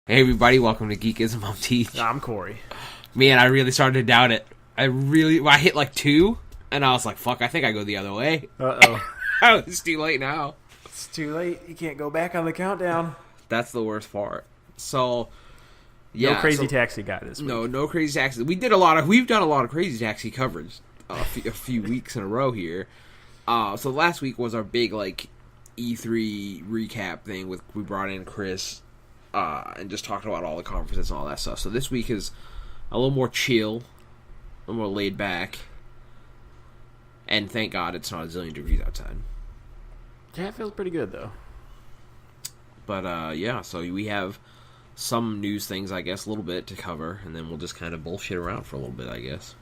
Hey everybody, welcome to Geekism. I'm Teach. I'm Corey. Man, I really started to doubt it. I hit like 2, and I was like, fuck, I think I go the other way. Uh-oh. It's too late now. It's too late. You can't go back on the countdown. That's the worst part. So, yeah. No Crazy Taxi guy this week. No Crazy Taxi. We've done a lot of Crazy Taxi coverage a few weeks in a row here. So last week was our big, like, E3 recap thing we brought in Chris. And just talked about all the conferences and all that stuff. So this week is a little more chill, a little more laid back, and thank God it's not a zillion degrees outside. Yeah, it feels pretty good, though. But, yeah, so we have some news things, I guess, a little bit to cover, and then we'll just kind of bullshit around for a little bit, I guess.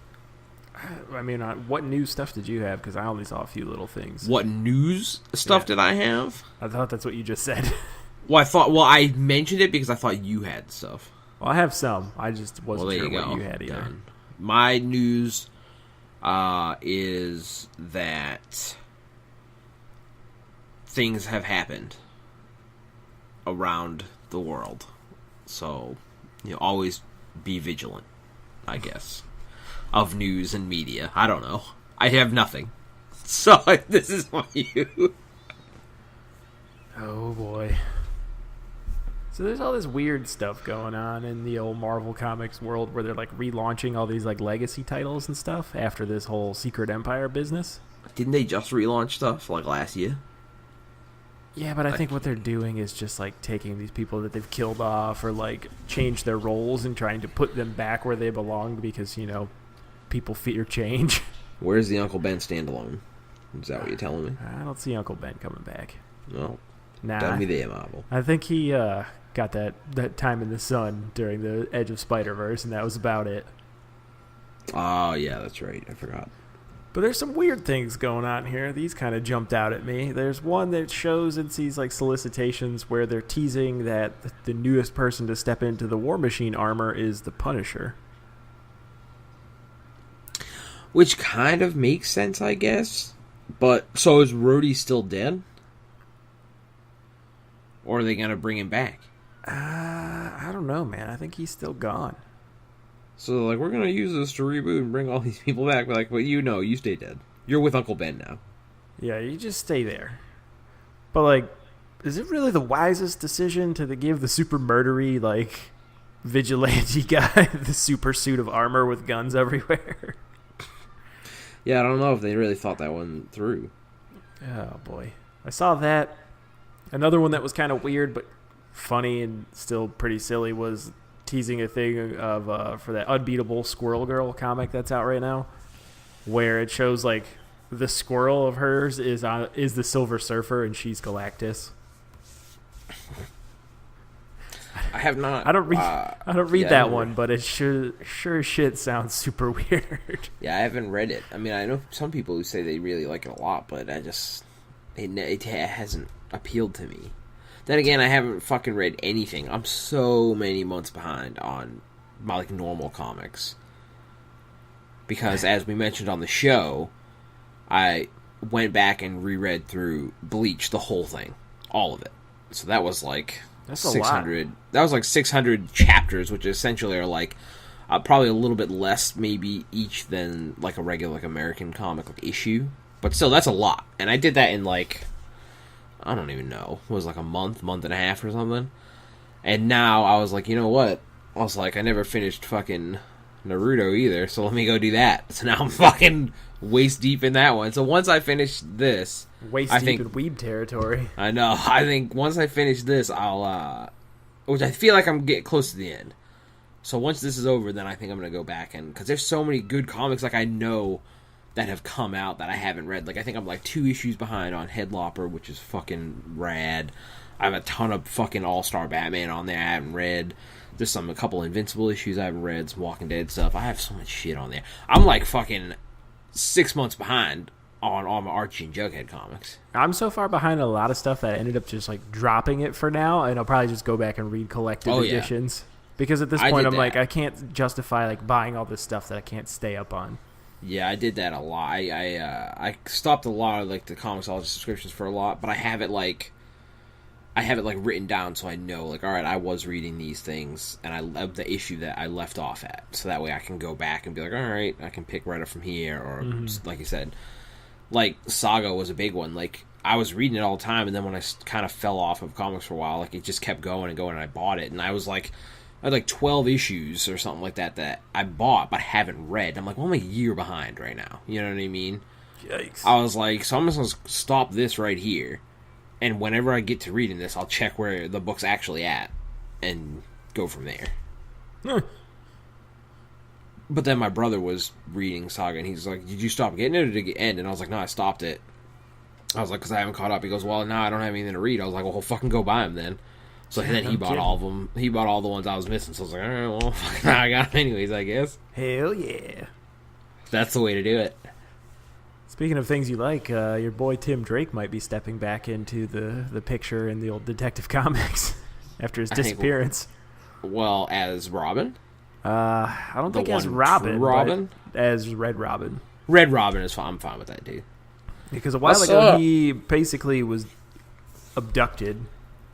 I mean, what news stuff did you have? Because I only saw a few little things. What news stuff did I have? I thought that's what you just said. Well, I mentioned it because I thought you had stuff. Well, I have some. I just wasn't sure what you had either. Done. My news is that things have happened around the world. So, always be vigilant, I guess, of news and media. I don't know. I have nothing. So, this is my you. Oh, boy. So there's all this weird stuff going on in the old Marvel Comics world where they're like relaunching all these like legacy titles and stuff after this whole Secret Empire business. Didn't they just relaunch stuff like last year? Yeah, but I think what they're doing is just like taking these people that they've killed off or like changed their roles and trying to put them back where they belong because, people fear change. Where's the Uncle Ben standalone? Is that what you're telling me? I don't see Uncle Ben coming back. No. Nah. Tell me there, Marvel. I think he got that time in the sun during the Edge of Spider-Verse, and that was about it. Oh, yeah, that's right. I forgot. But there's some weird things going on here. These kind of jumped out at me. There's one that shows and sees like solicitations where they're teasing that the newest person to step into the War Machine armor is the Punisher. Which kind of makes sense, I guess. But, so is Rhodey still dead? Or are they going to bring him back? I don't know, man. I think he's still gone. So, like, we're going to use this to reboot and bring all these people back. But, like, well, you stay dead. You're with Uncle Ben now. Yeah, you just stay there. But, like, is it really the wisest decision to give the super murdery, like, vigilante guy the super suit of armor with guns everywhere? Yeah, I don't know if they really thought that one through. Oh, boy. I saw that. Another one that was kind of weird but funny and still pretty silly was teasing a thing of for that Unbeatable Squirrel Girl comic that's out right now, where it shows like the squirrel of hers is the Silver Surfer and she's Galactus. I have not. I don't read that one, but it sure as shit sounds super weird. Yeah, I haven't read it. I mean, I know some people who say they really like it a lot, but it hasn't appealed to me. Then again, I haven't fucking read anything. I'm so many months behind on my like normal comics. Because as we mentioned on the show, I went back and reread through Bleach, the whole thing. All of it. So that was like That's 600. That was like 600 chapters, which essentially are like probably a little bit less maybe each than like a regular like American comic like issue. But still, that's a lot. And I did that in like, I don't even know. It was like a month and a half or something. And now I was like, you know what? I was like, I never finished fucking Naruto either, so let me go do that. So now I'm fucking waist deep in that one. So once I finish this... Waist deep in weeb territory. I know. I think once I finish this, I'll... which I feel like I'm getting close to the end. So once this is over, then I think I'm going to go back and... Because there's so many good comics, like I know... that have come out that I haven't read. Like, I think I'm like 2 issues behind on Headlopper, which is fucking rad. I have a ton of fucking All-Star Batman on there I haven't read. There's a couple Invincible issues I haven't read, some Walking Dead stuff. I have so much shit on there. I'm like fucking 6 months behind on all my Archie and Jughead comics. I'm so far behind a lot of stuff that I ended up just like dropping it for now, and I'll probably just go back and read collected editions. Because at this point I'm like, I can't justify like buying all this stuff that I can't stay up on. Yeah, I did that a lot. I stopped a lot of like the Comixology subscriptions for a lot, but I have it like I have it like written down so I know, like, all right, I was reading these things, and I love the issue that I left off at, so that way I can go back and be like, all right, I can pick right up from here, or like you said, like Saga was a big one. Like I was reading it all the time, and then when I kind of fell off of comics for a while, like it just kept going and going, and I bought it, and I had like 12 issues or something like that I bought but haven't read. I'm like, well, I'm a year behind right now. You know what I mean? Yikes. I was like, so I'm just going to stop this right here. And whenever I get to reading this, I'll check where the book's actually at and go from there. But then my brother was reading Saga, and he's like, did you stop getting it or did it end? And I was like, no, I stopped it. I was like, because I haven't caught up. He goes, well, no, I don't have anything to read. I was like, well, fucking go buy them then. So then he bought all of them. He bought all the ones I was missing. So I was like, all right, well, I got them anyways, I guess. Hell yeah. That's the way to do it. Speaking of things you like, your boy Tim Drake might be stepping back into the picture in the old Detective Comics after his disappearance. Well, as Robin? I don't think as Robin. As Red Robin. Red Robin is fine. I'm fine with that, dude. Because a while ago, he basically was abducted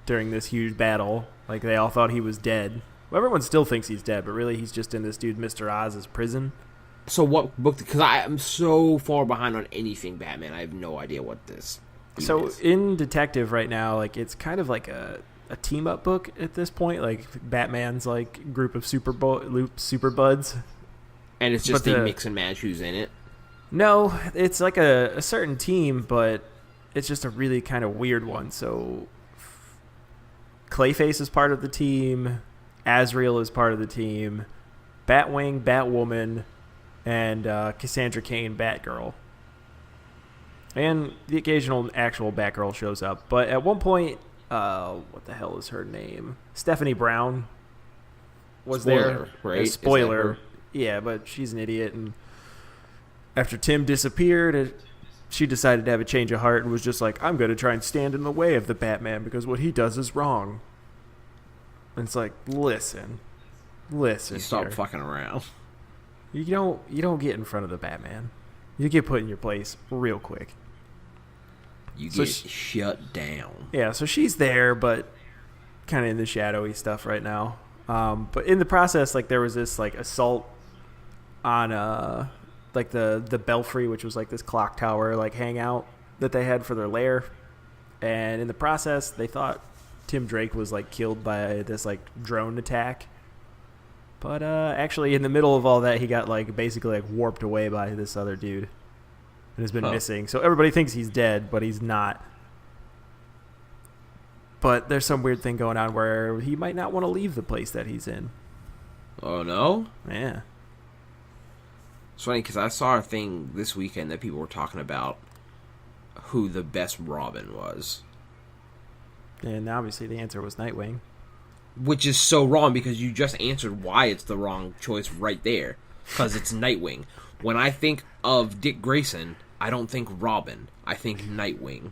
during this huge battle. Like, they all thought he was dead. Well, everyone still thinks he's dead, but really he's just in this dude Mr. Oz's prison. So what book? Because I am so far behind on anything Batman. I have no idea what this is. In Detective right now, like it's kind of like a team-up book at this point. Like Batman's like group of super buds. And it's just they mix and match who's in it? No, it's like a certain team, but it's just a really kind of weird one. So Clayface is part of the team. Azrael is part of the team. Batwing, Batwoman, and Cassandra Cain, Batgirl. And the occasional actual Batgirl shows up. But at one point, what the hell is her name? Stephanie Brown was there. Right? Spoiler. Yeah, but she's an idiot. And after Tim disappeared, she decided to have a change of heart and was just like, I'm going to try and stand in the way of the Batman because what he does is wrong. And it's like, listen. You stop fucking around. You don't get in front of the Batman. You get put in your place real quick. You get shut down. Yeah, so she's there, but kind of in the shadowy stuff right now. But in the process, like there was this like assault on like the Belfry, which was like this clock tower like hangout that they had for their lair. And in the process, they thought Tim Drake was like killed by this like drone attack. But actually, in the middle of all that, he got like basically like warped away by this other dude, and has been missing. So everybody thinks he's dead, but he's not. But there's some weird thing going on where he might not want to leave the place that he's in. Oh no! Yeah. It's funny because I saw a thing this weekend that people were talking about who the best Robin was, and obviously the answer was Nightwing. Which is so wrong because you just answered why it's the wrong choice right there. Because it's Nightwing. When I think of Dick Grayson, I don't think Robin. I think Nightwing.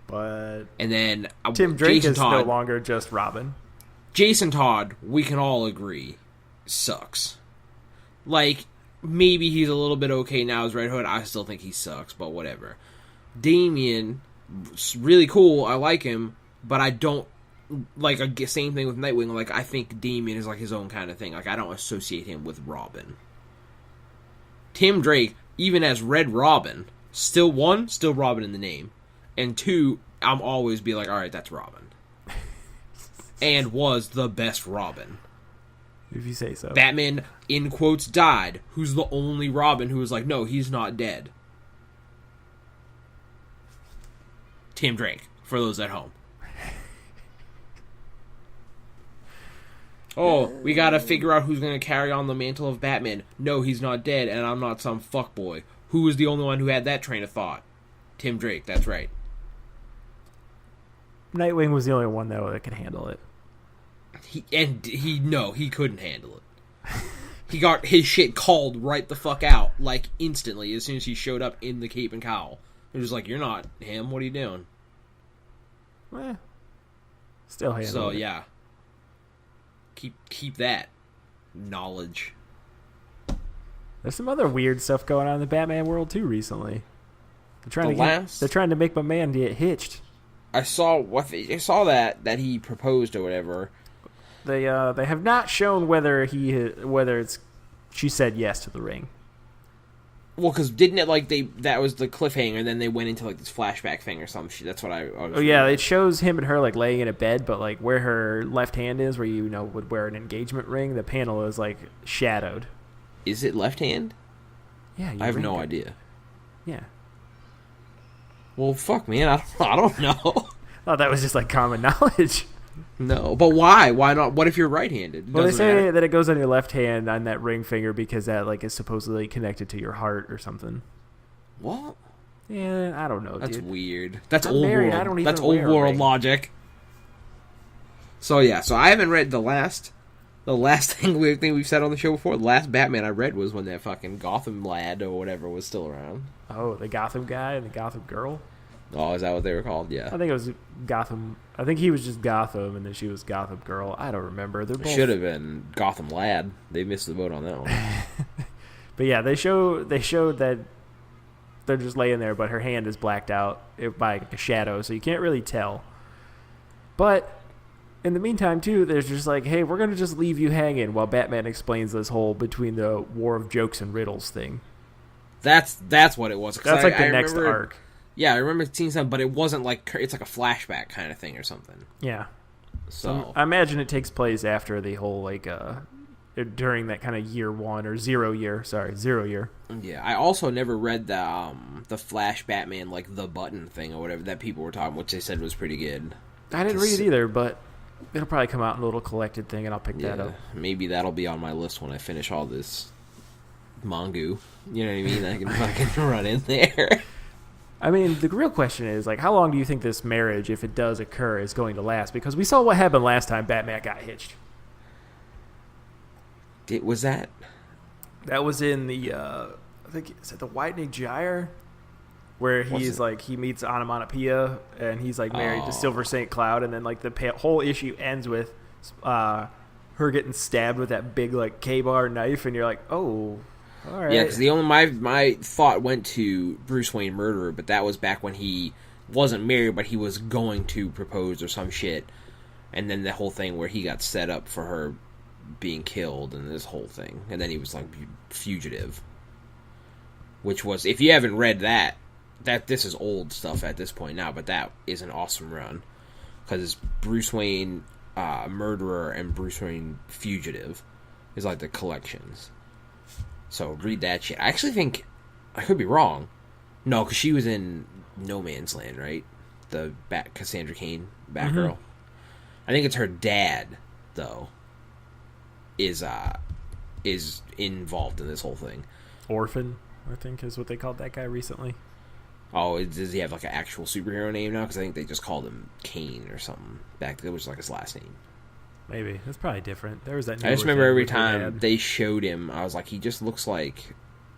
But and then Tim Drake Jason is Todd, no longer just Robin. Jason Todd, we can all agree, sucks. Like, maybe he's a little bit okay now as Red Hood. I still think he sucks, but whatever. Damian, really cool. I like him, but I don't. Like, same thing with Nightwing. Like, I think Damian is like his own kind of thing. Like, I don't associate him with Robin. Tim Drake, even as Red Robin, still Robin in the name. And two, I'm always be like, alright, that's Robin. And was the best Robin. If you say so. Batman, in quotes, died. Who's the only Robin who was like, no, he's not dead? Tim Drake, for those at home. Oh, we gotta figure out who's gonna carry on the mantle of Batman. No, he's not dead, and I'm not some fuckboy. Who was the only one who had that train of thought? Tim Drake, that's right. Nightwing was the only one, though, that could handle it. He couldn't handle it. He got his shit called right the fuck out, like, instantly, as soon as he showed up in the cape and cowl. It was like, you're not him, what are you doing? Still handle it. So, yeah. Keep that knowledge. There's some other weird stuff going on in the Batman world too recently. They're trying to make my man get hitched. I saw that he proposed or whatever. They have not shown whether it's she said yes to the ring. Well, because didn't it that was the cliffhanger, and then they went into like this flashback thing or some shit. That's what I was. Oh yeah, it shows him and her like laying in a bed, but like where her left hand is, where would wear an engagement ring, the panel is like shadowed. Is it left hand? Yeah, I have no idea. Yeah. Well, fuck, man, I don't know. I thought that was just like common knowledge. No, but why? Why not? What if you're right-handed? Well, they say that it goes on your left hand on that ring finger because that like is supposedly connected to your heart or something. What? Yeah, I don't know. That's dude. weird. That's I'm old married, world. I don't even That's wear old a world ring. logic. So yeah, I haven't read the last thing we've said on the show before. The last Batman I read was when that fucking Gotham lad or whatever was still around. Oh, the Gotham guy and the Gotham girl. Oh, is that what they were called? Yeah. I think it was Gotham. I think he was just Gotham, and then she was Gotham Girl. I don't remember. They're both... Should have been Gotham Lad. They missed the boat on that one. But yeah, they showed that they're just laying there, but her hand is blacked out by a shadow, so you can't really tell. But in the meantime, too, there's just like, hey, we're going to just leave you hanging while Batman explains this whole between the War of Jokes and Riddles thing. That's what it was. That's like the next arc. Yeah, I remember seeing something, but it wasn't like it's like a flashback kind of thing or something. Yeah. So I imagine it takes place after the whole like during that kind of year one or 0 year. Sorry, 0 year. Yeah, I also never read the Flash Batman like the button thing or whatever that people were talking, which they said was pretty good. I didn't read it either, but it'll probably come out in a little collected thing, and I'll pick that up. Maybe that'll be on my list when I finish all this Mongo. You know what I mean? I can fucking run in there. I mean, the real question is, like, how long do you think this marriage, if it does occur, is going to last? Because we saw what happened last time Batman got hitched. Was that? That was in the, I think, is it the Whitening Gyre? Where he's, like, he meets Onomatopoeia, and he's, like, married to Silver St. Cloud, and then, like, the whole issue ends with her getting stabbed with that big, like, K-bar knife, and you're like, oh... All right. Yeah, because my thought went to Bruce Wayne murderer, but that was back when he wasn't married, but he was going to propose or some shit, and then the whole thing where he got set up for her being killed and this whole thing, and then he was like fugitive, which was, if you haven't read that this is old stuff at this point now, but that is an awesome run because it's Bruce Wayne murderer and Bruce Wayne fugitive is like the collections. So read that shit. I actually think I could be wrong. No, because she was in No Man's Land, right? The Cassandra Cain Batgirl. Mm-hmm. I think it's her dad, though, is involved in this whole thing. Orphan, I think, is what they called that guy recently. Oh, does he have like an actual superhero name now? Because I think they just called him Kane or something back. That was like his last name. Maybe. That's probably different. There was that. I just remember every time they showed him, I was like, he just looks like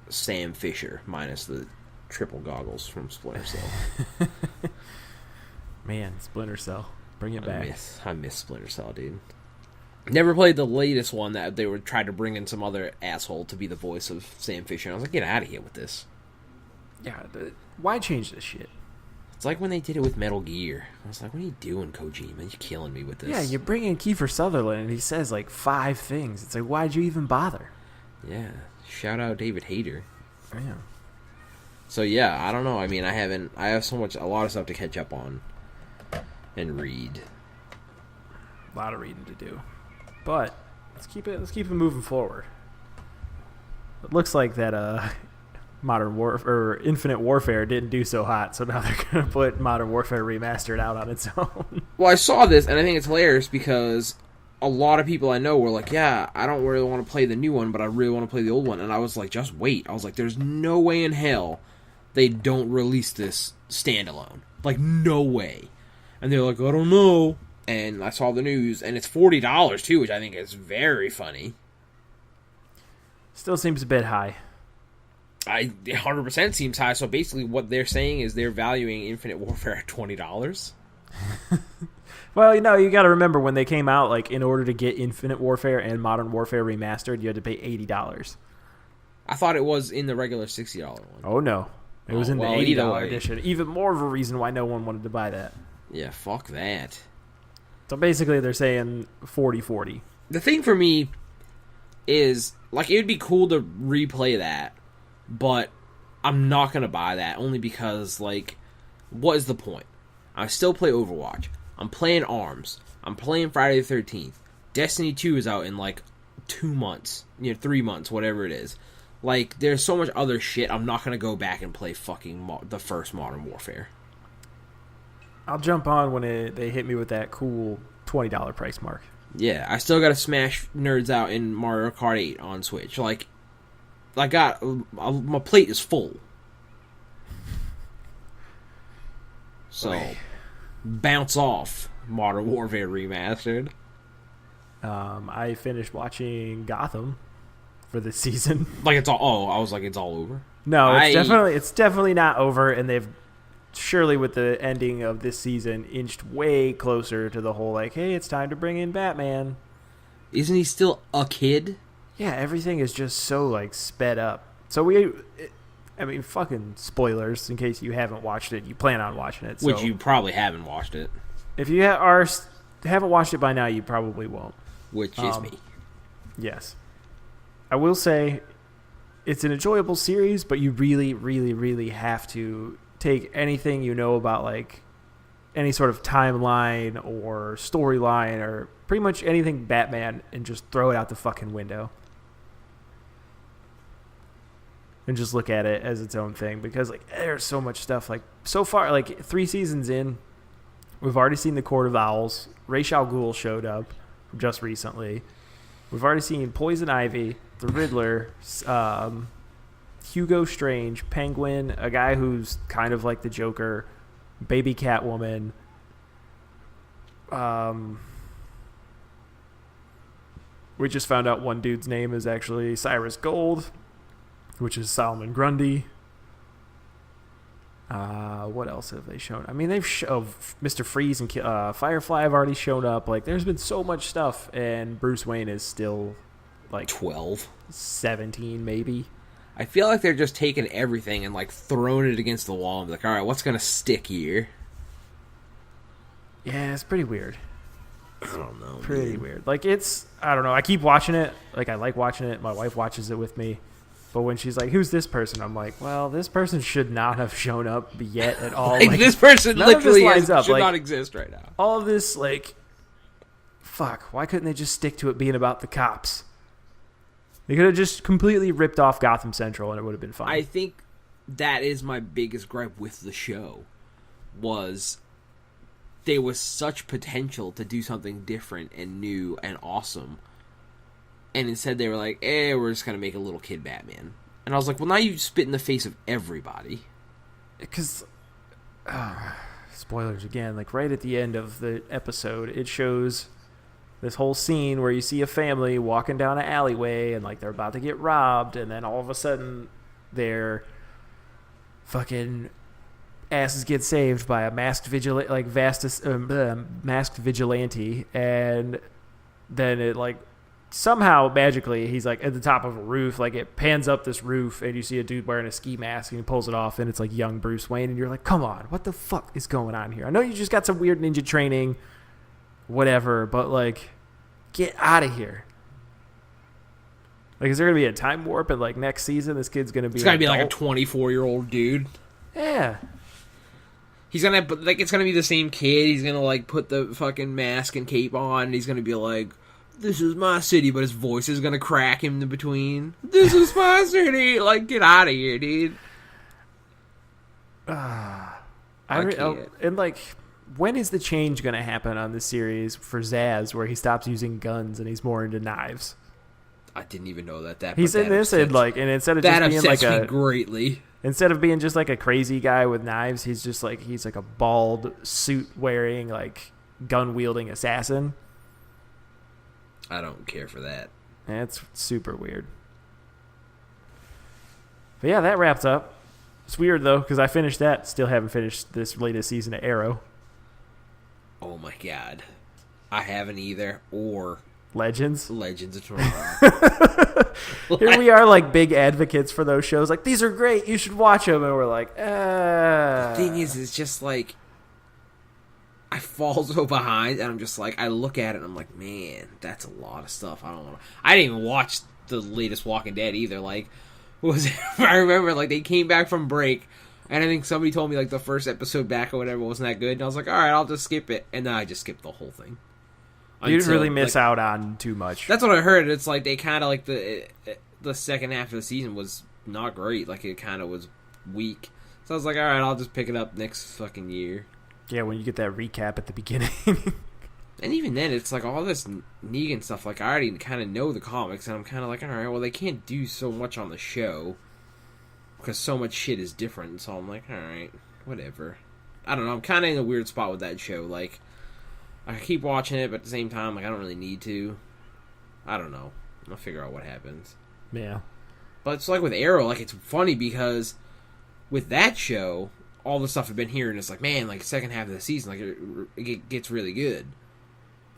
Sam Fisher minus the triple goggles from Splinter Cell. Man, Splinter Cell. Bring it back. I miss Splinter Cell, dude. Never played the latest one that they would try to bring in some other asshole to be the voice of Sam Fisher. And I was like, get out of here with this. Yeah, why change this shit? It's like when they did it with Metal Gear. I was like, what are you doing, Kojima? You're killing me with this. Yeah, you bring in Kiefer Sutherland and he says like 5 things. It's like, why'd you even bother? Yeah. Shout out David Hayter. Yeah. So yeah, I don't know. I mean, I have a lot of stuff to catch up on and read. A lot of reading to do. But let's keep it moving forward. It looks like that Modern Warfare or Infinite Warfare didn't do so hot, so now they're going to put Modern Warfare Remastered out on its own. Well, I saw this, and I think it's hilarious because a lot of people I know were like, yeah, I don't really want to play the new one, but I really want to play the old one. And I was like, just wait. I was like, there's no way in hell they don't release this standalone. Like, no way. And they're like, I don't know. And I saw the news, and it's $40 too, which I think is very funny. Still seems a bit high. 100% seems high. So basically, what they're saying is they're valuing Infinite Warfare at $20. Well, you got to remember when they came out, like in order to get Infinite Warfare and Modern Warfare Remastered, you had to pay $80. I thought it was in the regular $60 one. Oh no, it was in the $80 either way. edition. Even more of a reason why no one wanted to buy that. Yeah, fuck that. So basically, they're saying 40-40. The thing for me is, like, it would be cool to replay that, but I'm not going to buy that, only because, like, what is the point? I still play Overwatch. I'm playing ARMS. I'm playing Friday the 13th. Destiny 2 is out in, like, 2 months. 3 months, whatever it is. Like, there's so much other shit, I'm not going to go back and play fucking the first Modern Warfare. I'll jump on when they hit me with that cool $20 price mark. Yeah, I still got to smash nerds out in Mario Kart 8 on Switch. Like, I got... my plate is full. So, bounce off, Modern Warfare Remastered. I finished watching Gotham for this season. Like, it's all... Oh, I was like, it's all over? No, it's definitely not over, and they've surely with the ending of this season inched way closer to the whole, like, hey, it's time to bring in Batman. Isn't he still a kid? Yeah, everything is just so, like, sped up. So fucking spoilers in case you haven't watched it. You plan on watching it. Which you probably haven't watched it. If you haven't watched it by now, you probably won't. Which is me. Yes. I will say it's an enjoyable series, but you really, really, really have to take anything you know about, like, any sort of timeline or storyline or pretty much anything Batman and just throw it out the fucking window. And just look at it as its own thing, because, like, there's so much stuff. Like, so far, like, 3 seasons in, we've already seen the Court of Owls. Ra's al Ghul showed up just recently. We've already seen Poison Ivy, the Riddler, Hugo Strange, Penguin, a guy who's kind of like the Joker, Baby Catwoman. We just found out one dude's name is actually Cyrus Gold, which is Solomon Grundy. What else have they shown? I mean, they've Mr. Freeze and Firefly have already shown up. Like, there's been so much stuff, and Bruce Wayne is still, like, 12, 17 maybe. I feel like they're just taking everything and, like, throwing it against the wall and be like, all right, what's gonna stick here? Yeah, it's pretty weird. I don't know. Pretty weird. Like, I don't know. I keep watching it. Like, I like watching it. My wife watches it with me. But when she's like, who's this person? I'm like, well, this person should not have shown up yet at all. Like, this person literally should like, not exist right now. All of this, like, fuck, why couldn't they just stick to it being about the cops? They could have just completely ripped off Gotham Central and it would have been fine. I think that is my biggest gripe with the show, was there was such potential to do something different and new and awesome. And instead they were like, we're just going to make a little kid Batman. And I was like, well, now you spit in the face of everybody. Because, spoilers again, like right at the end of the episode, it shows this whole scene where you see a family walking down an alleyway and, like, they're about to get robbed, and then all of a sudden their fucking asses get saved by a masked vigilante, masked vigilante, and then it, like, somehow magically he's, like, at the top of a roof. Like, it pans up this roof and you see a dude wearing a ski mask and he pulls it off and it's like young Bruce Wayne, and you're like, come on, what the fuck is going on here? I know you just got some weird ninja training, whatever, but, like, get out of here. Like, is there gonna be a time warp and, like, next season this kid's gonna be it's gonna be like a 24-year-old dude? Yeah, he's gonna, like, it's gonna be the same kid. He's gonna, like, put the fucking mask and cape on and he's gonna be like, this is my city, but his voice is gonna crack in between. This is my city. Like, get out of here, dude. I can't. And, like, when is the change going to happen on this series for Zaz, where he stops using guns and he's more into knives? I didn't even know that. He's in this, and, like, and instead of that just being like me greatly. Instead of being just like a crazy guy with knives, he's just like a bald suit wearing, like, gun wielding assassin. I don't care for that. It's super weird. But yeah, that wraps up. It's weird though, because I finished that. Still haven't finished this latest season of Arrow. Oh my god, I haven't either. Or Legends of Tomorrow. Here we are, like, big advocates for those shows. Like, these are great, you should watch them, and we're like, The thing is, it's just like, I fall so behind, and I'm just like, I look at it, and I'm like, man, that's a lot of stuff. I don't want to. I didn't even watch the latest Walking Dead either. Like, what was it? I remember, like, they came back from break, and I think somebody told me, like, the first episode back or whatever wasn't that good, and I was like, all right, I'll just skip it, and then I just skipped the whole thing. You didn't really miss out on too much. That's what I heard. It's like they kind of like the second half of the season was not great. Like it kind of was weak. So I was like, all right, I'll just pick it up next fucking year. Yeah, when you get that recap at the beginning. And even then, it's like all this Negan stuff. Like I already kind of know the comics, and I'm kind of like, all right, well they can't do so much on the show because so much shit is different. So I'm like, all right, whatever. I don't know. I'm kind of in a weird spot with that show. Like. I keep watching it, but at the same time, like I don't really need to. I don't know. I'll figure out what happens. Yeah. But it's like with Arrow, like it's funny because with that show, all the stuff I've been hearing is like, man, like second half of the season, like it gets really good.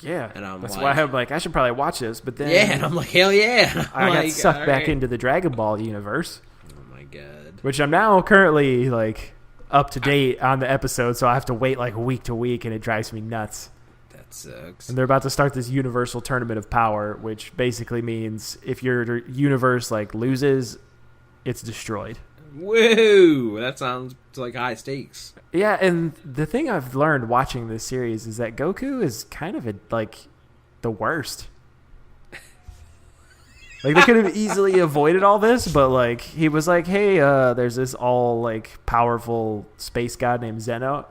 Yeah. And that's why I'm like, I should probably watch this, but then yeah, and I'm like, hell yeah. I like, got sucked back into the Dragon Ball universe. Oh my god. Which I'm now currently like up to date on the episode, so I have to wait like week to week, and it drives me nuts. Sucks. And they're about to start this universal tournament of power, which basically means if your universe like loses, it's destroyed. Whoa, that sounds like high stakes. Yeah, and the thing I've learned watching this series is that Goku is kind of like the worst. Like they could have easily avoided all this, but like he was like, hey, there's this all like powerful space god named Zeno.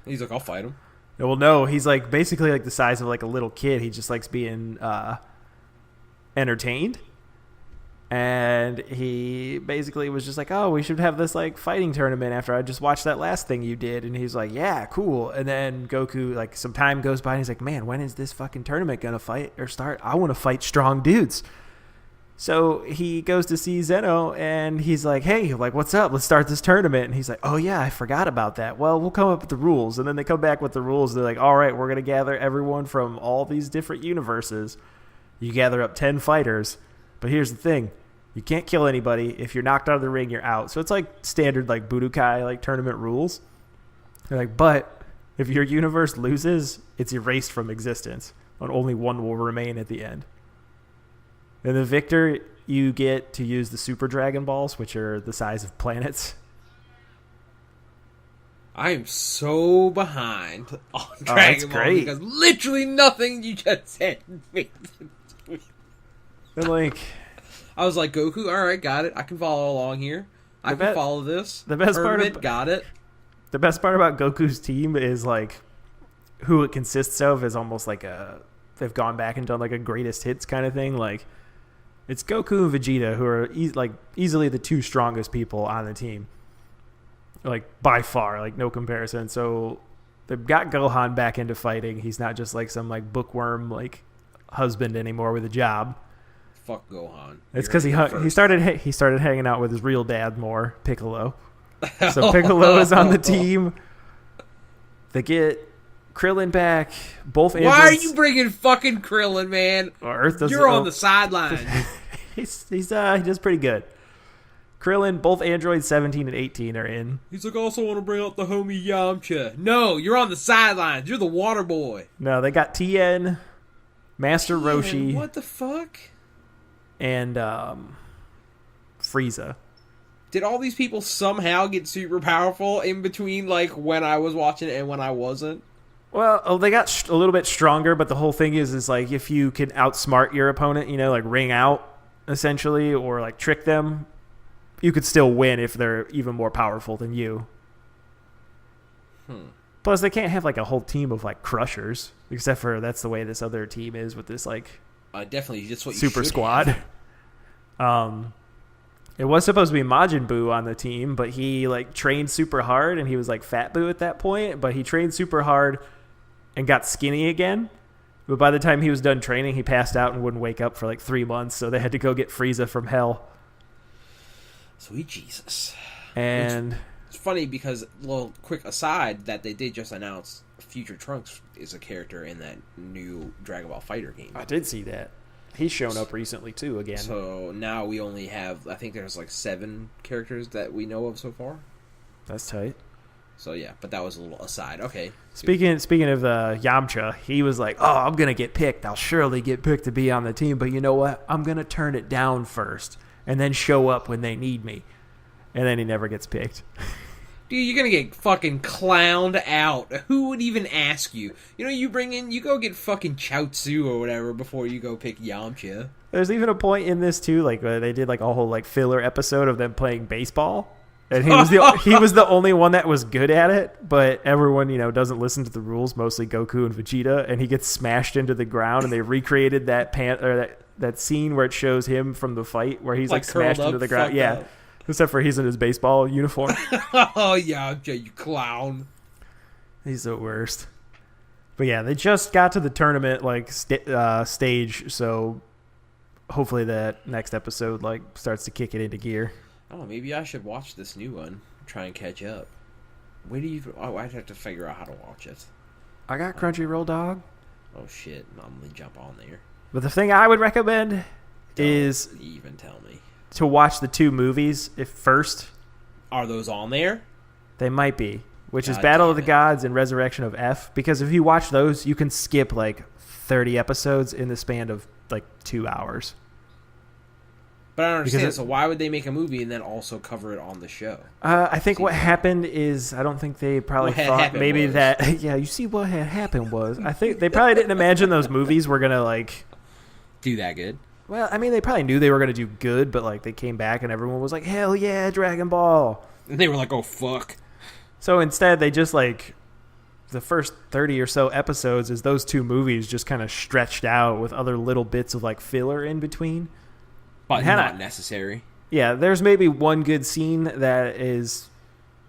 He's like, I'll fight him. Well, no, he's like basically like the size of like a little kid. He just likes being entertained. And he basically was just like, oh, we should have this like fighting tournament after I just watched that last thing you did. And he's like, yeah, cool. And then Goku, like some time goes by and he's like, man, when is this fucking tournament going to fight or start? I want to fight strong dudes. So he goes to see Zeno and he's like, hey, like, what's up? Let's start this tournament. And he's like, oh, yeah, I forgot about that. Well, we'll come up with the rules. And then they come back with the rules. They're like, all right, we're going to gather everyone from all these different universes. You gather up 10 fighters. But here's the thing. You can't kill anybody. If you're knocked out of the ring, you're out. So it's like standard like Budokai like tournament rules. They're like, but if your universe loses, it's erased from existence. And only one will remain at the end. And the victor, you get to use the Super Dragon Balls, which are the size of planets. I am so behind on Dragon Ball great. Because literally nothing you just said. And like, I was like, Goku, all right, got it. I can follow along here. I can follow this. The best part got it. The best part about Goku's team is like who it consists of is almost like they've gone back and done like a greatest hits kind of thing. Like it's Goku and Vegeta who are easily the two strongest people on the team. Like by far, like no comparison. So they've got Gohan back into fighting. He's not just like some like bookworm like husband anymore with a job. Fuck Gohan. It's because he started hanging out with his real dad more, Piccolo. So Piccolo is on the team. They get Krillin back. Both androids. Why are you bringing fucking Krillin, man? Earth doesn't. You're on the sideline. he does pretty good. Krillin, both androids 17 and 18 are in. He's like, also want to bring out the homie Yamcha. No, you're on the sidelines. You're the water boy. No, they got Tien, Master Roshi. What the fuck? And Frieza. Did all these people somehow get super powerful in between, like, when I was watching it and when I wasn't? Well, they got a little bit stronger, but the whole thing is like, if you can outsmart your opponent, you know, like ring out, essentially, or like trick them, you could still win if they're even more powerful than you. Plus, they can't have like a whole team of like crushers, except for that's the way this other team is with this like definitely just what you super squad. It was supposed to be Majin Buu on the team, but he like trained super hard and he was like Fat Buu at that point, but he trained super hard and got skinny again. But by the time he was done training, he passed out and wouldn't wake up for like 3 months, so they had to go get Frieza from hell. Sweet Jesus. And it's funny because, little quick aside, that they did just announce Future Trunks is a character in that new Dragon Ball Fighter game. I did see that. He's shown up recently too again. So now we only have, I think there's like 7 characters that we know of so far. That's tight. So yeah, but that was a little aside. Okay. Speaking of Yamcha, he was like, "Oh, I'm gonna get picked. I'll surely get picked to be on the team. But you know what? I'm gonna turn it down first, and then show up when they need me." And then he never gets picked. Dude, you're gonna get fucking clowned out. Who would even ask you? You know, you go get fucking Chaozu or whatever before you go pick Yamcha. There's even a point in this too, like they did like a whole like filler episode of them playing baseball. And he was the only one that was good at it, but everyone, doesn't listen to the rules, mostly Goku and Vegeta, and he gets smashed into the ground, and they recreated that scene where it shows him from the fight where he's like smashed into the ground. Yeah. Up. Except for he's in his baseball uniform. Oh yeah, you clown. He's the worst. But yeah, they just got to the tournament stage, so hopefully that next episode starts to kick it into gear. Oh, maybe I should watch this new one. Try and catch up. Where do you... Oh, I'd have to figure out how to watch it. I got Crunchyroll, dog. Oh, shit. I'm going to jump on there. But the thing I would recommend is... even tell me. To watch the 2 movies first. Are those on there? They might be. Which is Battle of the Gods and Resurrection of F. Because if you watch those, you can skip 30 episodes in the span of 2 hours. But I don't understand. So why would they make a movie and then also cover it on the show? I think what happened is I don't think they probably thought maybe that. Yeah, you see what had happened was I think they probably didn't imagine those movies were gonna do that good. Well, I mean, they probably knew they were gonna do good, but they came back and everyone was like, "Hell yeah, Dragon Ball!" And they were like, "Oh fuck!" So instead, they just the first 30 or so episodes is those 2 movies just kind of stretched out with other little bits of filler in between. But not necessary. Yeah, there's maybe one good scene that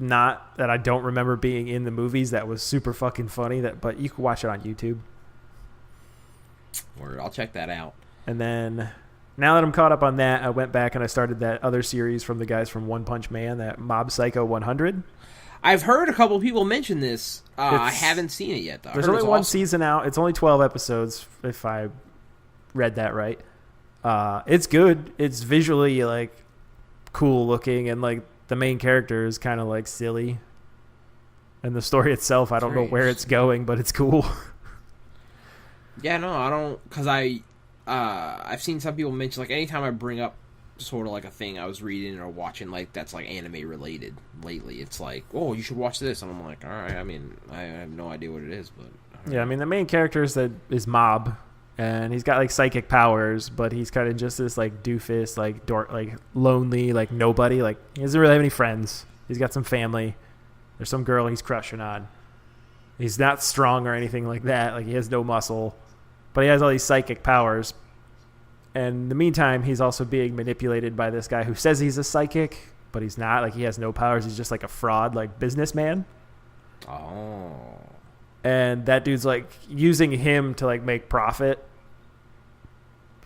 I don't remember being in the movies that was super fucking funny. But you can watch it on YouTube. Word, I'll check that out. And then, now that I'm caught up on that, I went back and I started that other series from the guys from One Punch Man, that Mob Psycho 100. I've heard a couple people mention this. I haven't seen it yet, though. There's only one season out. It's only 12 episodes, if I read that right. It's good. It's visually cool looking, and the main character is kind of silly. And the story itself, I don't know where it's going, but it's cool. Yeah, no, I don't, because I've seen some people mention anytime I bring up sort of a thing I was reading or watching that's anime related lately, it's oh, you should watch this, and I'm like, all right. I mean, I have no idea what it is, but yeah, I mean, the main character is Mob. And he's got psychic powers, but he's kind of just this doofus, dork, lonely, nobody. He doesn't really have any friends. He's got some family. There's some girl he's crushing on. He's not strong or anything like that. He has no muscle, but he has all these psychic powers. And in the meantime, he's also being manipulated by this guy who says he's a psychic, but he's not. He has no powers. He's just a fraud, businessman. Oh. And that dude's using him to make profit,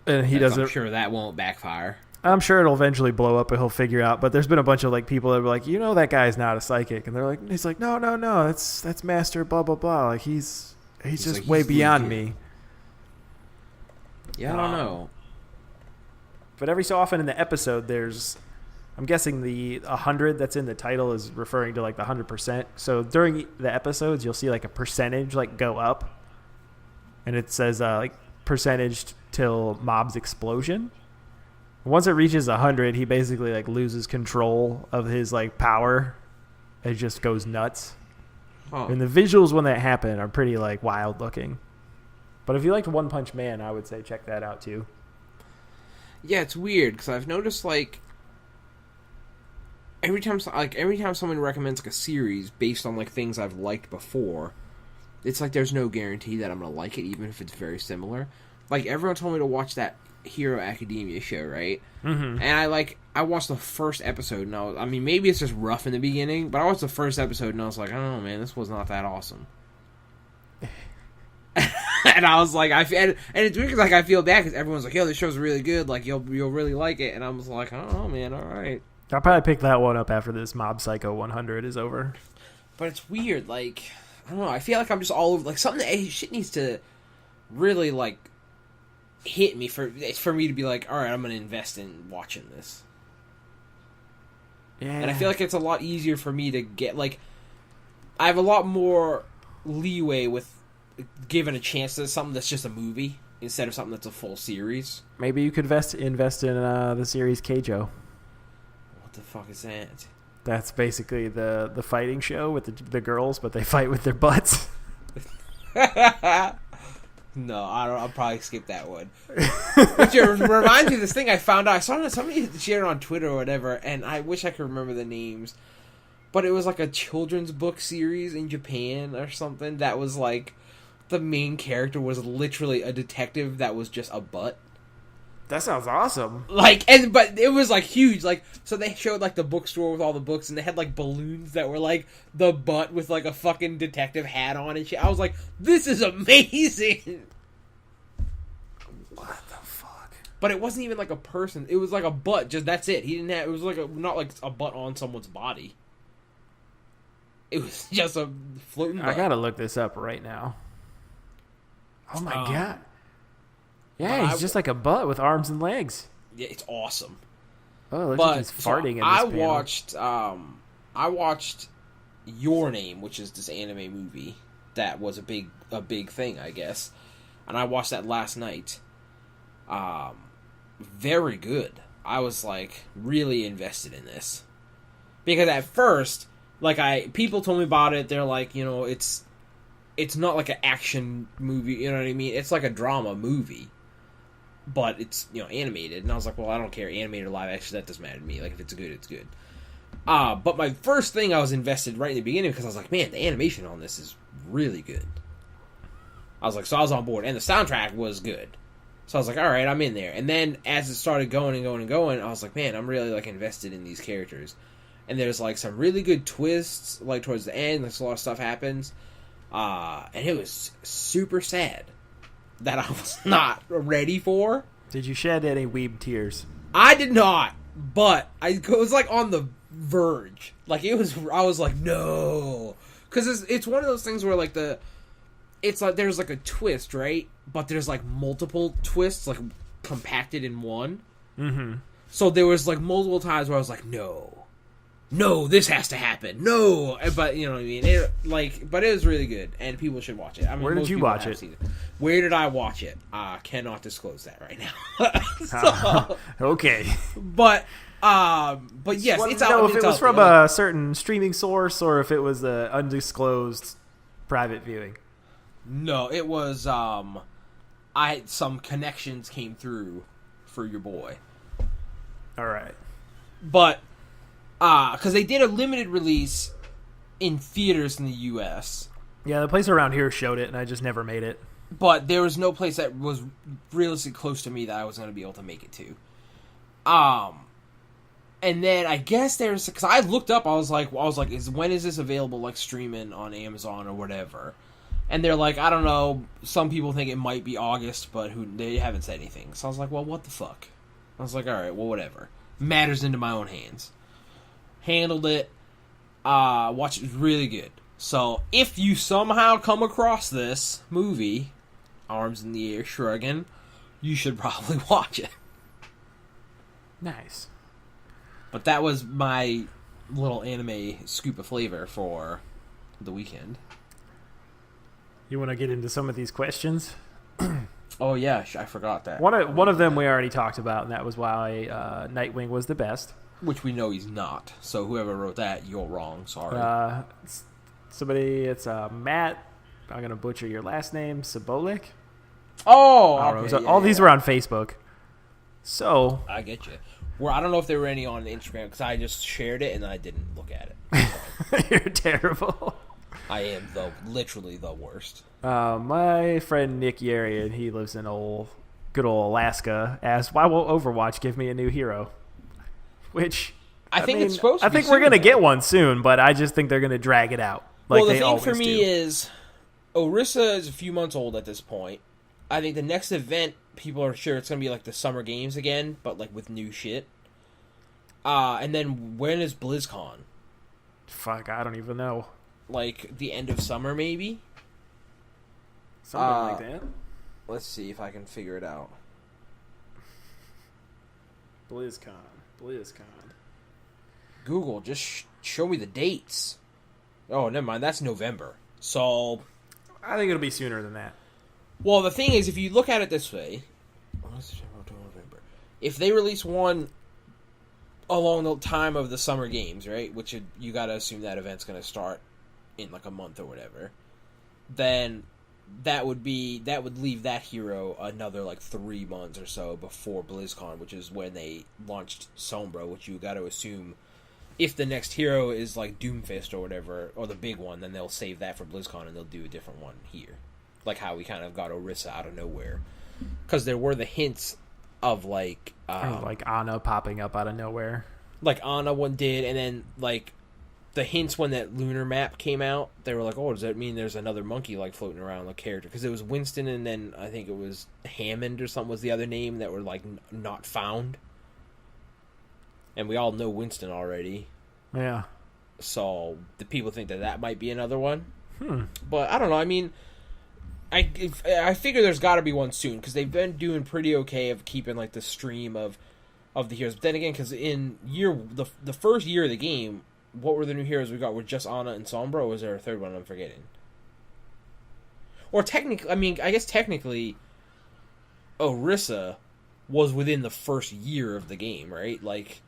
and he doesn't. I'm sure that won't backfire. I'm sure it'll eventually blow up, and he'll figure out. But there's been a bunch of people that were that guy's not a psychic, and they're he's no, that's Master blah blah blah. He's just way beyond me. Yeah, I don't know. But every so often in the episode, I'm guessing the 100 that's in the title is referring to the 100%. So during the episodes, you'll see a percentage go up, and it says percentage till Mob's explosion. Once it reaches 100, he basically loses control of his power. It just goes nuts. Huh. And the visuals when that happen are pretty wild looking. But if you liked One Punch Man, I would say check that out too. Yeah, it's weird because I've noticed every time someone recommends a series based on things I've liked before, it's there's no guarantee that I'm gonna like it, even if it's very similar. Everyone told me to watch that Hero Academia show, right? Mm-hmm. And I watched the first episode, and maybe it's just rough in the beginning, but I watched the first episode and I was like, I don't know, man, this was not that awesome. And I was like, and it's weird because I feel bad because everyone's like, yo, this show's really good, you'll really like it, and I was like, I don't know, man, all right. I'll probably pick that one up after this Mob Psycho 100 is over. But it's weird, I don't know, I feel I'm just all over, something that shit needs to really, hit me for me to be all right, I'm going to invest in watching this. Yeah. And I feel it's a lot easier for me to get, I have a lot more leeway with giving a chance to something that's just a movie instead of something that's a full series. Maybe you could invest in the series Keijo. What the fuck is that? That's basically the fighting show with the girls, but they fight with their butts. No, I don't. I'll probably skip that one. Which reminds me of this thing I found out. I saw somebody shared it on Twitter or whatever, and I wish I could remember the names. But it was like a children's book series in Japan or something that was like the main character was literally a detective that was just a butt. That sounds awesome. But it was like huge. Like, so they showed like the bookstore with all the books, and they had like balloons that were like the butt with like a fucking detective hat on and shit. I was like, this is amazing. What the fuck? But it wasn't even like a person. It was like a butt. Just that's it. He didn't have. It was like not like a butt on someone's body. It was just a floating butt. I gotta look this up right now. Oh my god. Yeah, he's just like a butt with arms and legs. Yeah, it's awesome. Oh, it looks like he's farting in this panel. I watched Your Name, which is this anime movie that was a big thing, I guess. And I watched that last night. Very good. I was like really invested in this. Because at first, people told me about it, they're like, it's not like an action movie, you know what I mean? It's like a drama movie. But it's, animated. And I was like, well, I don't care. Animated or live action, that doesn't matter to me. Like, if it's good, it's good. But my first thing I was invested right in the beginning because I was like, man, the animation on this is really good. I was on board. And the soundtrack was good. So I was like, all right, I'm in there. And then as it started going and going and going, I was like, man, I'm really, invested in these characters. And there's, some really good twists, towards the end. A lot of stuff happens. And it was super sad. That I was not ready for. Did you shed any weeb tears? I did not, but I was on the verge. I was like, no, because it's one of those things where there's a twist, right? But there's multiple twists, compacted in one. Mm-hmm. So there was multiple times where I was like, no, this has to happen. No, but you know what I mean. But it was really good, and people should watch it. I mean, where did you watch it? Where did I watch it? Cannot disclose that right now. Okay, but yes, it's out. Know if it was from a certain streaming source or if it was an undisclosed private viewing. No, it was. Some connections came through for your boy. All right, but. Because they did a limited release in theaters in the U.S. Yeah, the place around here showed it, and I just never made it. But there was no place that was realistically close to me that I was going to be able to make it to. And then I guess there's... Because I looked up, I was like, when is this available, streaming on Amazon or whatever? And they're like, I don't know, some people think it might be August, but they haven't said anything. So I was like, well, what the fuck? I was like, alright, well, whatever. Matters into my own hands. Handled it. Watched it. Was really good. So, if you somehow come across this movie, arms in the air shrugging, you should probably watch it. Nice. But that was my little anime scoop of flavor for the weekend. You want to get into some of these questions? Oh yeah, I forgot that. One of them we already talked about, and that was why Nightwing was the best. Which we know he's not. So whoever wrote that, you're wrong. Sorry. It's Matt. I'm going to butcher your last name. Sabolik? Oh! Okay, all these were on Facebook. So... I get you. Well, I don't know if there were any on Instagram, because I just shared it and I didn't look at it. You're terrible. I am, literally the worst. My friend Nick Yarian, he lives in good old Alaska, asked, why won't Overwatch give me a new hero? Which I think it's supposed to I be think we're going to get one soon, but I just think they're going to drag it out. Well, the thing for me is Orisa is a few months old at this point. I think the next event, people are sure it's going to be the Summer Games again, but with new shit. And then when is BlizzCon? Fuck, I don't even know. The end of summer, maybe? Something like that. Let's see if I can figure it out. BlizzCon. Google, just show me the dates. Oh, never mind. That's November. So, I think it'll be sooner than that. well, the thing is, if you look at it this way, November. If they release one along the time of the summer games, right, which you got to assume that event's going to start in like a month or whatever, then that would leave that hero another like 3 months or so before BlizzCon, which is when they launched Sombra, which you got to assume if the next hero is like Doomfist or whatever, or the big one, then they'll save that for BlizzCon and they'll do a different one here. Like how we kind of got Orisa out of nowhere. Because there were the hints of like Ana popping up out of nowhere. Like Ana one did, and then like the hints when that lunar map came out, they were like, oh, does that mean there's another monkey like floating around the character? Because it was Winston, and then I think it was Hammond or something was the other name that were like not found. And we all know Winston already. Yeah. So the people think that might be another one. But I don't know. I mean, I figure there's got to be one soon because they've been doing pretty okay of keeping like the stream of the heroes. But then again, because in the first year of the game, what were the new heroes we got? Were just Ana and Sombra, or was there a third one I'm forgetting? Or technically, I mean, I guess technically, Orisa was within the first year of the game, right? Like,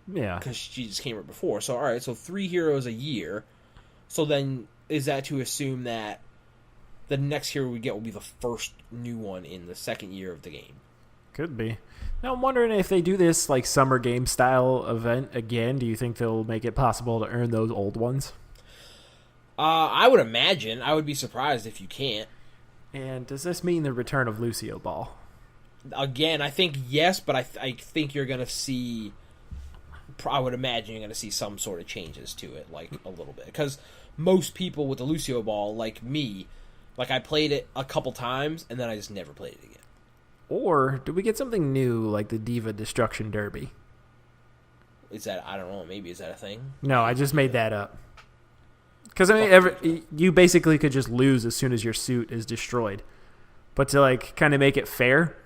yeah, because she just came right before. So all right, so 3 heroes a year. So then is that to assume that the next hero we get will be the first new one in the second year of the game? Could be. Now I'm wondering if they do this like summer game style event again, do you think they'll make it possible to earn those old ones? I would imagine. I would be surprised if you can't. And does this mean the return of Lucio Ball? Again, I think yes, but I think you're going to see... I would imagine you're going to see some sort of changes to it, like a little bit. Because most people with the Lucio Ball, like me, like I played it a couple times, and then I just never played it again. Or do we get something new, like the Diva Destruction Derby? Is that... I don't know, maybe is that a thing? No, I just made that up. Because, I mean, you basically could just lose as soon as your suit is destroyed. But to, like, kind of make it fair,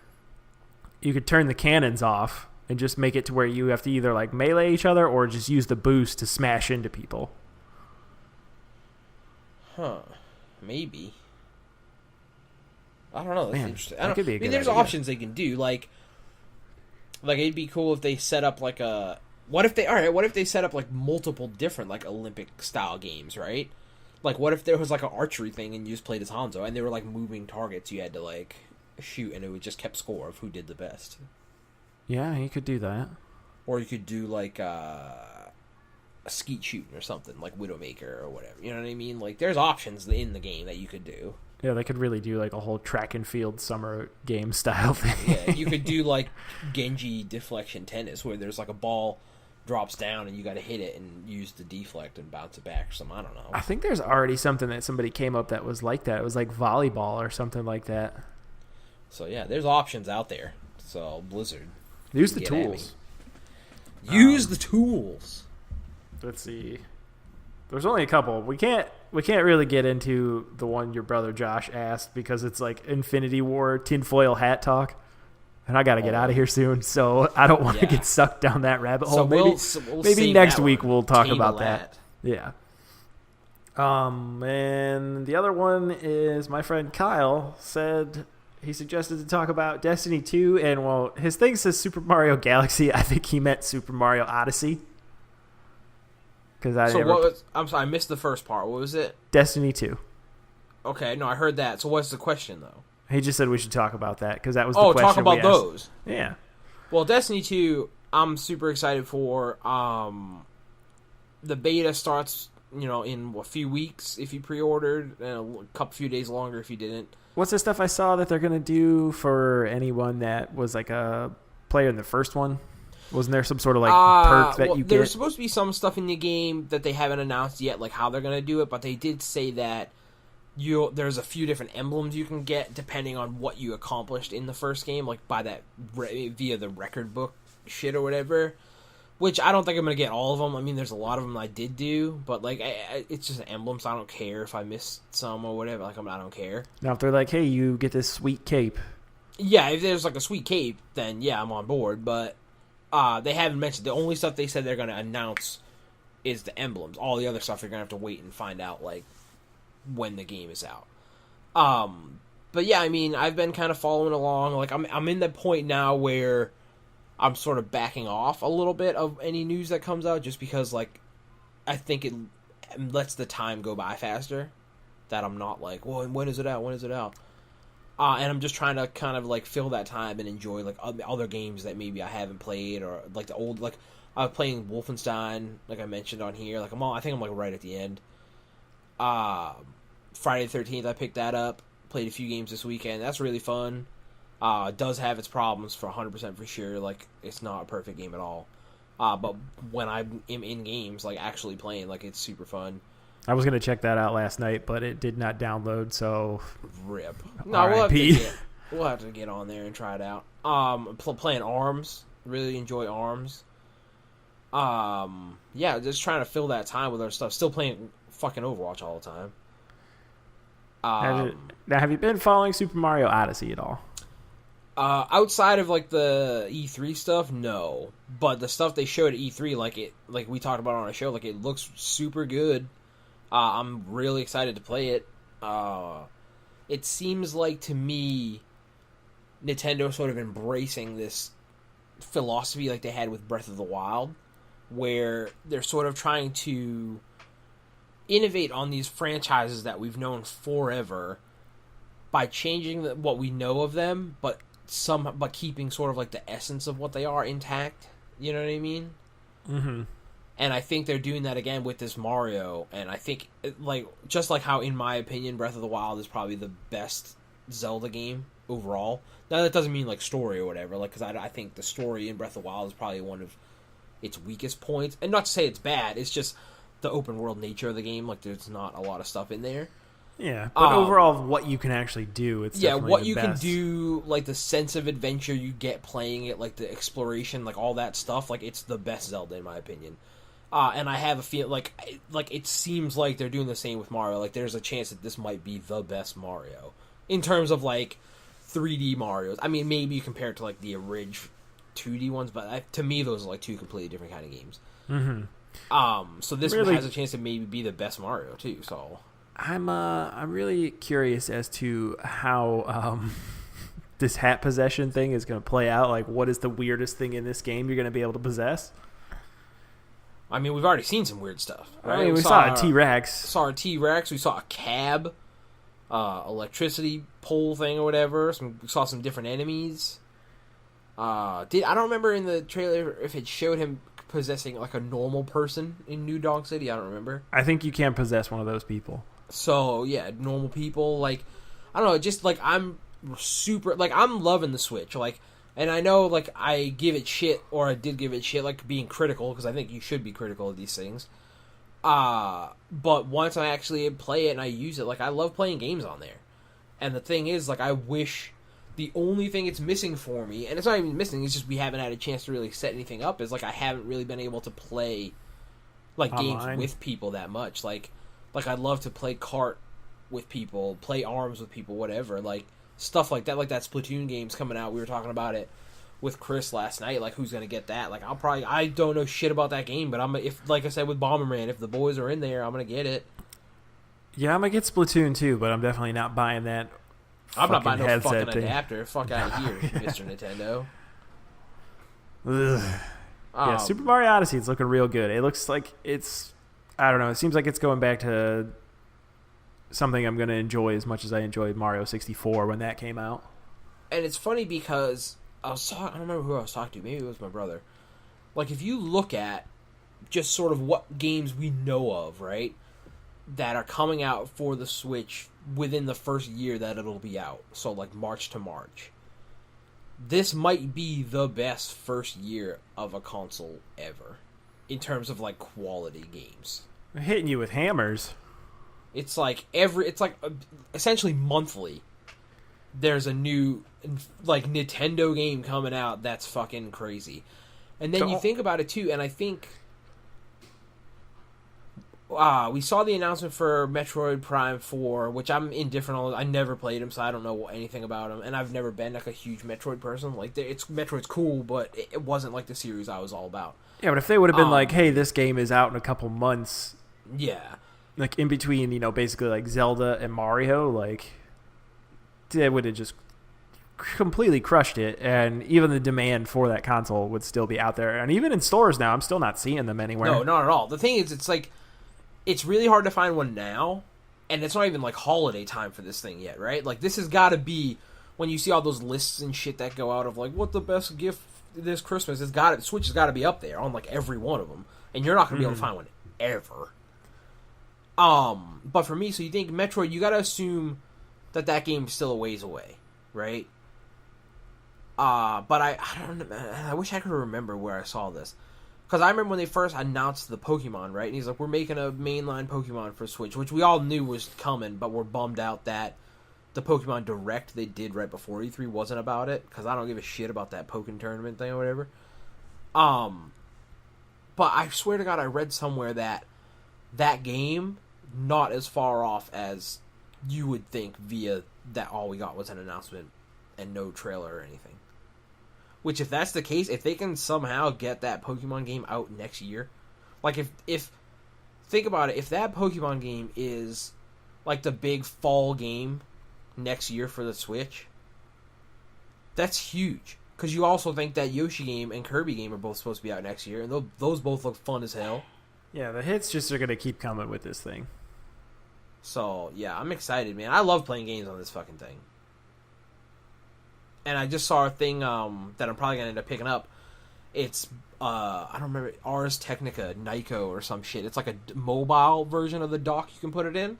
you could turn the cannons off and just make it to where you have to either, like, melee each other or just use the boost to smash into people. Huh. Maybe. I don't know. That's interesting. That could be a good there's idea. options they can do. Like, it'd be cool if they set up, like, a... What if they set up, like, multiple different, like, Olympic-style games, right? Like, what if there was, like, an archery thing and you just played as Hanzo, and they were, like, moving targets you had to, like, shoot, and it would just kept score of who did the best. Yeah, you could do that. Or you could do, like, a skeet shooting or something, like Widowmaker or whatever. You know what I mean? Like, there's options in the game that you could do. Yeah, they could really do, like, a whole track and field summer game style thing. Yeah, you could do, like, Genji deflection tennis, where there's, like, a ball drops down and you got to hit it and use the deflect and bounce it back or something. I don't know. I think there's already something that somebody came up that was like that. It was like volleyball or something like that. So yeah, there's options out there. So Blizzard, Use the get at tools. me. Use the tools. Let's see. There's only a couple. We can't really get into the one your brother Josh asked because it's like Infinity War tinfoil hat talk. And I got to get out of here soon, so I don't want to get sucked down that rabbit hole. So we'll maybe next week we'll talk about that. Yeah. And the other one is my friend Kyle said he suggested to talk about Destiny 2, and well, his thing says Super Mario Galaxy. I think he meant Super Mario Odyssey. I'm sorry, I missed the first part. What was it? Destiny 2. Okay, no, I heard that. So what's the question though? He just said we should talk about that because that was the question. Talk about we asked. those. Yeah. Well, Destiny 2, I'm super excited for. The beta starts, in a few weeks if you pre-ordered, and a few days longer if you didn't. What's the stuff I saw that they're going to do for anyone that was like a player in the first one? Wasn't there some sort of perk that you get? There's supposed to be some stuff in the game that they haven't announced yet, like how they're going to do it, but they did say that there's a few different emblems you can get depending on what you accomplished in the first game, like by that via the record book shit or whatever. Which I don't think I'm gonna get all of them. I mean, there's a lot of them I did do, but like it's just an emblem, so I don't care if I missed some or whatever. Like I don't care. Now, if they're like, "Hey, you get this sweet cape," yeah, if there's like a sweet cape, then yeah, I'm on board. But they haven't mentioned the only stuff they said they're gonna announce is the emblems. All the other stuff you're gonna have to wait and find out like when the game is out. But yeah, I mean, I've been kind of following along. Like I'm in that point now where I'm sort of backing off a little bit of any news that comes out, just because like I think it lets the time go by faster. That I'm not like, well, when is it out? When is it out? And I'm just trying to kind of like fill that time and enjoy like other games that maybe I haven't played, or like the old, like I was playing Wolfenstein, like I mentioned on here. Like I think I'm like right at the end. Friday the 13th, I picked that up. Played a few games this weekend. That's really fun. It does have its problems for 100% for sure. Like it's not a perfect game at all. But when I am in games, like actually playing, like it's super fun. I was gonna check that out last night, but it did not download. So rip. No, we'll have to get on there and try it out. Playing ARMS. Really enjoy ARMS. Yeah, just trying to fill that time with other stuff. Still playing fucking Overwatch all the time. Have you been following Super Mario Odyssey at all? Outside of like the E3 stuff, no. But the stuff they showed at E3, like we talked about on our show, like it looks super good. I'm really excited to play it. It seems like to me, Nintendo sort of embracing this philosophy like they had with Breath of the Wild, where they're sort of trying to innovate on these franchises that we've known forever by changing what we know of them, but keeping sort of like the essence of what they are intact. You know what I mean? Mm-hmm. And I think they're doing that again with this Mario. And I think, like, just like how, in my opinion, Breath of the Wild is probably the best Zelda game overall. Now, that doesn't mean, like, story or whatever. Like, because I think the story in Breath of the Wild is probably one of its weakest points. And not to say it's bad. It's just the open world nature of the game. Like, there's not a lot of stuff in there. Yeah, but overall, what you can actually do, it's definitely what the you best. can do, like the sense of adventure you get playing it, like the exploration, like all that stuff. Like, it's the best Zelda in my opinion. And I have a feel like it seems like they're doing the same with Mario. Like, there's a chance that this might be the best Mario in terms of like 3D Marios. I mean, maybe you compare it to like the original 2D ones, but to me, those are like two completely different kind of games. Mm-hmm. So this really, has a chance to maybe be the best Mario too. So I'm really curious as to how this hat possession thing is going to play out. Like, what is the weirdest thing in this game you're going to be able to possess? I mean, we've already seen some weird stuff. Right? I mean, we saw a T-Rex. Saw a T-Rex. We saw a cab, electricity pole thing or whatever. We saw some different enemies. I don't remember in the trailer if it showed him possessing like a normal person in New Dog City. I don't remember. I think you can possess one of those people. So yeah, normal people. Like, I don't know. Just like I'm loving the Switch. Like. And I know, like, I give it shit, or I did give it shit, like, being critical, because I think you should be critical of these things. But once I actually play it and I use it, like, I love playing games on there. And the thing is, like, I wish the only thing it's missing for me, and it's not even missing, it's just we haven't had a chance to really set anything up, is, like, I haven't really been able to play, like, online games with people that much. Like, I'd love to play kart with people, play ARMS with people, whatever, like, stuff like that Splatoon game's coming out. We were talking about it with Chris last night, like who's gonna get that. Like, I don't know shit about that game, but like I said with Bomberman, if the boys are in there, I'm gonna get it. Yeah, I'm gonna get Splatoon too, but I'm definitely not buying that. I'm not buying no fucking thing. adapter. Fuck out of here, Mr. Nintendo. Yeah, Super Mario Odyssey, it's looking real good. It looks like I don't know, it seems like it's going back to something I'm going to enjoy as much as I enjoyed Mario 64 when that came out. And it's funny because I don't remember who I was talking to. Maybe it was my brother. Like, if you look at just sort of what games we know of, right, that are coming out for the Switch within the first year that it'll be out, so like March to March, this might be the best first year of a console ever in terms of like quality games. They're hitting you with hammers. It's like essentially monthly there's a new like Nintendo game coming out that's fucking crazy. And then you think about it too, and I think we saw the announcement for Metroid Prime 4, which I'm indifferent on. I never played him, so I don't know anything about him, and I've never been like a huge Metroid person. Like, Metroid's cool, but it wasn't like the series I was all about. Yeah, but if they would have been like, hey, this game is out in a couple months, yeah, like in between, basically like Zelda and Mario, like they would have just completely crushed it, and even the demand for that console would still be out there. And even in stores now, I'm still not seeing them anywhere. No, not at all. The thing is, it's like, it's really hard to find one now, and it's not even like holiday time for this thing yet, right? Like, this has got to be when you see all those lists and shit that go out of like what the best gift this Christmas has got. Switch has got to be up there on like every one of them, and you're not going to be able to find one ever. But for me, so you think Metroid, you got to assume that game's still a ways away, right? But I don't know. I wish I could remember where I saw this. Because I remember when they first announced the Pokemon, right? And he's like, we're making a mainline Pokemon for Switch, which we all knew was coming, but we're bummed out that the Pokemon Direct they did right before E3 wasn't about it, because I don't give a shit about that Pokken tournament thing or whatever. But I swear to God, I read somewhere that game, not as far off as you would think via that all we got was an announcement and no trailer or anything. Which, if that's the case, if they can somehow get that Pokemon game out next year, like if think about it, if that Pokemon game is like the big fall game next year for the Switch, that's huge. Because you also think that Yoshi game and Kirby game are both supposed to be out next year, and those both look fun as hell. Yeah, the hits just are going to keep coming with this thing. So, yeah, I'm excited, man. I love playing games on this fucking thing. And I just saw a thing that I'm probably going to end up picking up. It's, I don't remember, Ars Technica Nyko or some shit. It's like a mobile version of the dock you can put it in.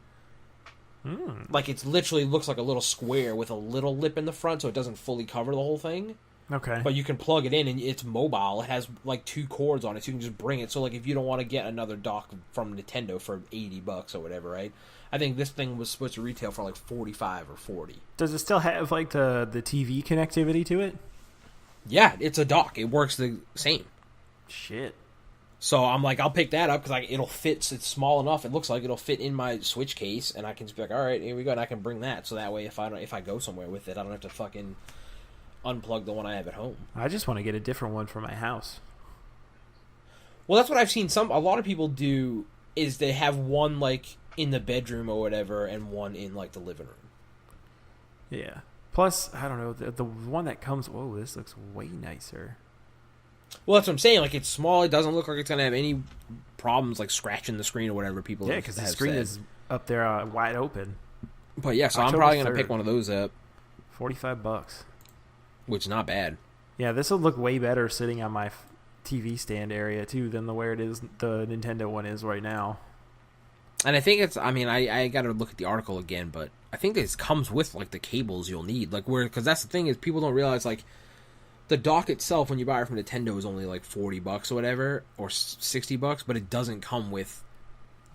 Like, it's literally looks like a little square with a little lip in the front, so it doesn't fully cover the whole thing. Okay. But you can plug it in, and it's mobile. It has, like, 2 cords on it, so you can just bring it. So, like, if you don't want to get another dock from Nintendo for $80 or whatever, right? I think this thing was supposed to retail for, like, $45 or $40. Does it still have, like, the TV connectivity to it? Yeah, it's a dock. It works the same. Shit. So I'm like, I'll pick that up because it'll fit. It's small enough. It looks like it'll fit in my Switch case, and I can just be like, all right, here we go, and I can bring that. So that way, if I go somewhere with it, I don't have to fucking unplug the one I have at home. I just want to get a different one for my house. Well, that's what I've seen. A lot of people do is they have one like in the bedroom or whatever, and one in like the living room. Yeah. Plus, I don't know, the one that comes. Whoa, this looks way nicer. Well, that's what I'm saying. Like, it's small. It doesn't look like it's going to have any problems, like, scratching the screen or whatever people have said. Yeah, because the screen is up there wide open. But, yeah, so October I'm probably going to pick one of those up. $45. Which is not bad. Yeah, this would look way better sitting on my TV stand area, too, than the Nintendo one is right now. And I think I got to look at the article again, but I think this comes with, like, the cables you'll need. Like, because that's the thing is people don't realize, like, the dock itself, when you buy it from Nintendo, is only like $40 or whatever, or $60, but it doesn't come with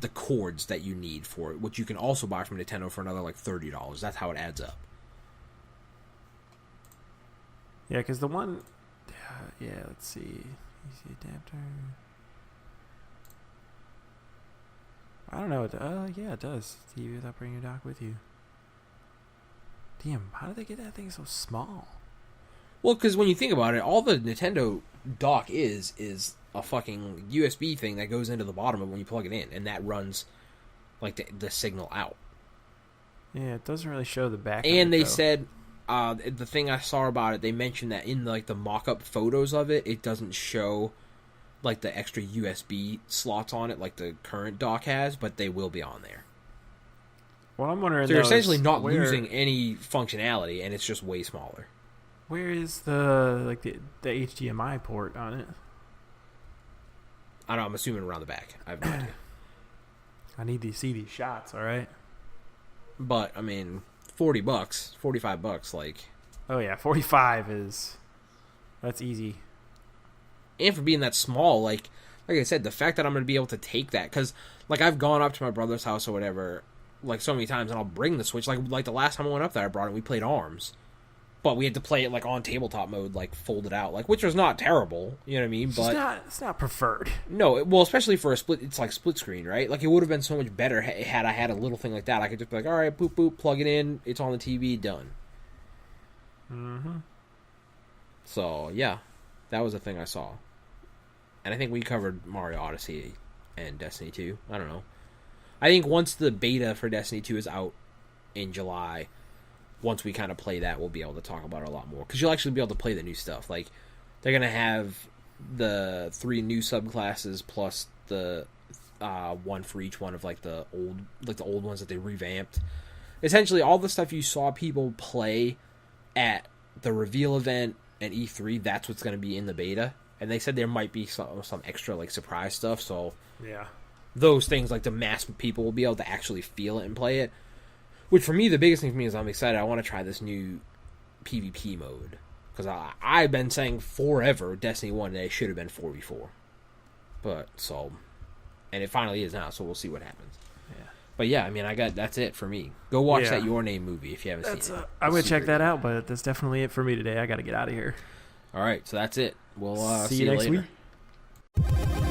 the cords that you need for it, which you can also buy from Nintendo for another like $30. That's how it adds up. Yeah, because the one, let's see, easy adapter. I don't know. It does. TV without bringing your dock with you. Damn, how did they get that thing so small? Well, because when you think about it, all the Nintendo dock is a fucking USB thing that goes into the bottom of when you plug it in, and that runs like the signal out. Yeah, it doesn't really show the back. And they though. said the thing I saw about it, they mentioned that in like the mock-up photos of it, it doesn't show like the extra USB slots on it like the current dock has, but they will be on there. Well, I'm wondering. So you're essentially not losing any functionality, and it's just way smaller. Where is the HDMI port on it? I don't know, I'm assuming around the back. I have no idea. I need to see these shots, all right? But, I mean, $40, $45, like... Oh, yeah, 45 is... That's easy. And for being that small, like I said, the fact that I'm going to be able to take that... Because, like, I've gone up to my brother's house or whatever, like, so many times, and I'll bring the Switch. Like the last time I went up there, I brought it, we played ARMS. but we had to play it like on tabletop mode, like folded out, like which was not terrible. You know what I mean? But it's not preferred. no, well, especially for a split, it's like split screen, right? Like it would have been so much better had I had a little thing like that. I could just be like, all right, boop boop, plug it in, it's on the TV, done. Mm-hmm. So yeah, that was a thing I saw, and I think we covered Mario Odyssey and Destiny 2. I don't know. I think once the beta for Destiny 2 is out in July, once we kind of play that, we'll be able to talk about it a lot more. Because you'll actually be able to play the new stuff. Like, they're going to have the 3 new subclasses plus the one for each one of, like, the old ones that they revamped. Essentially, all the stuff you saw people play at the reveal event and E3, that's what's going to be in the beta. And they said there might be some extra, like, surprise stuff, so... Yeah. Those things, like, the mass people will be able to actually feel it and play it. Which, for me, the biggest thing for me is I'm excited. I want to try this new PvP mode. Because I've been saying forever Destiny 1 today should have been 4v4. But, so... And it finally is now, so we'll see what happens. Yeah. But, yeah, I mean, that's it for me. Go watch that Your Name movie if you haven't seen it. I'm going to check that out, but that's definitely it for me today. I got to get out of here. All right, so that's it. We'll see you next later. week.